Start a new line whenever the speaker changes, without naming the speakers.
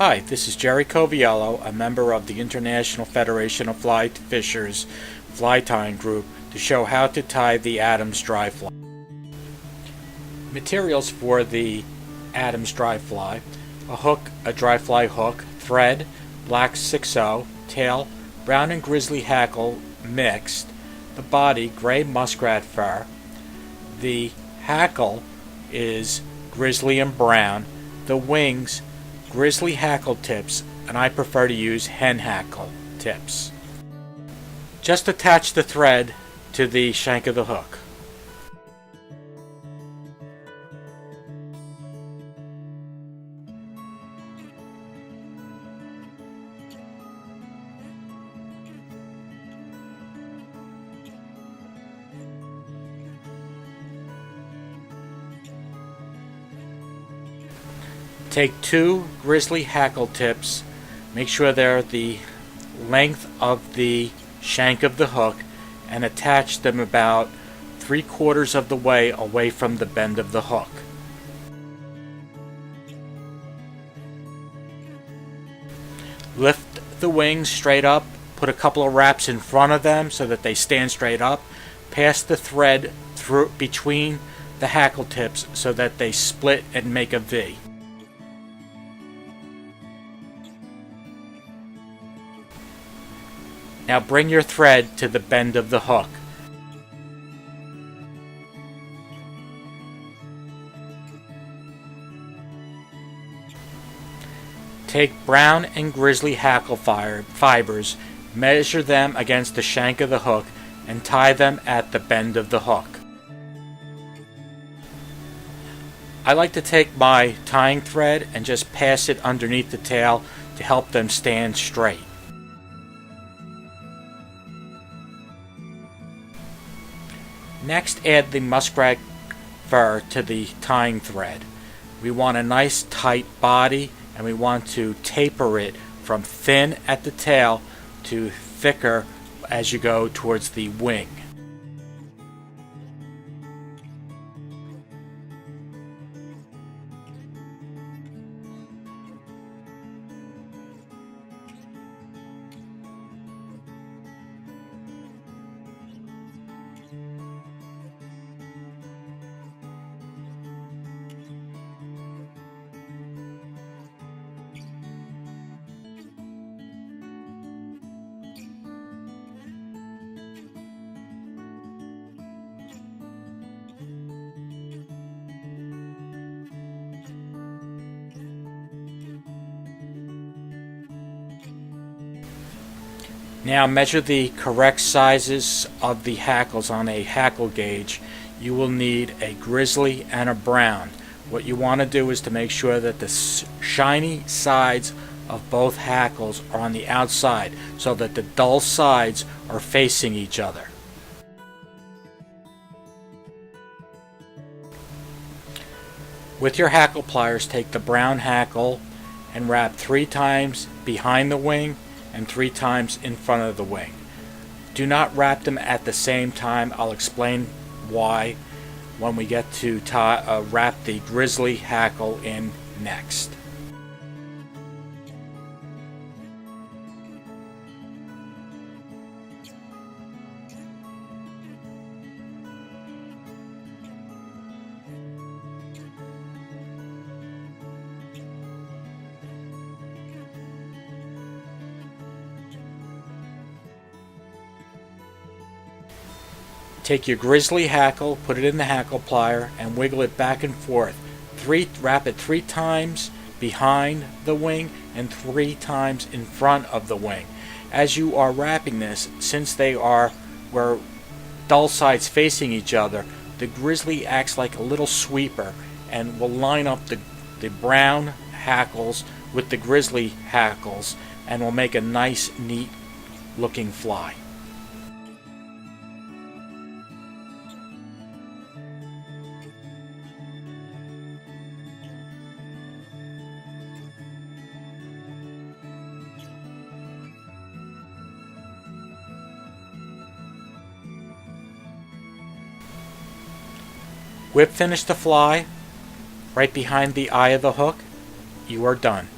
Hi, this is Jerry Coviello, a member of the International Federation of Fly Fishers Fly Tying Group, to show how to tie the Adams Dry Fly. Materials for the Adams Dry Fly: a hook, a dry fly hook, thread, black 6/0, tail, brown and grizzly hackle mixed, the body, gray muskrat fur, the hackle is grizzly and brown, the wings, grizzly hackle tips, and I prefer to use hen hackle tips. Just attach the thread to the shank of the hook. Take two grizzly hackle tips, make sure they're the length of the shank of the hook, and attach them about 3/4 of the way away from the bend of the hook. Lift the wings straight up, put a couple of wraps in front of them so that they stand straight up. Pass the thread through between the hackle tips so that they split and make a V. Now bring your thread to the bend of the hook. Take brown and grizzly hackle fibers, measure them against the shank of the hook, and tie them at the bend of the hook. I like to take my tying thread and just pass it underneath the tail to help them stand straight. Next, add the muskrat fur to the tying thread. We want a nice tight body, and we want to taper it from thin at the tail to thicker as you go towards the wing. Now measure the correct sizes of the hackles on a hackle gauge. You will need a grizzly and a brown. What you want to do is to make sure that the shiny sides of both hackles are on the outside so that the dull sides are facing each other. With your hackle pliers, take the brown hackle and wrap 3 times behind the wing and 3 times in front of the wing. Do not wrap them at the same time. I'll explain why when we get to wrap the grizzly hackle in next. Take your grizzly hackle, put it in the hackle plier, and wiggle it back and forth. Wrap it 3 times behind the wing and 3 times in front of the wing. As you are wrapping this, since they are where dull sides facing each other, the grizzly acts like a little sweeper and will line up the brown hackles with the grizzly hackles and will make a nice, neat looking fly. Whip finish the fly right behind the eye of the hook. You are done.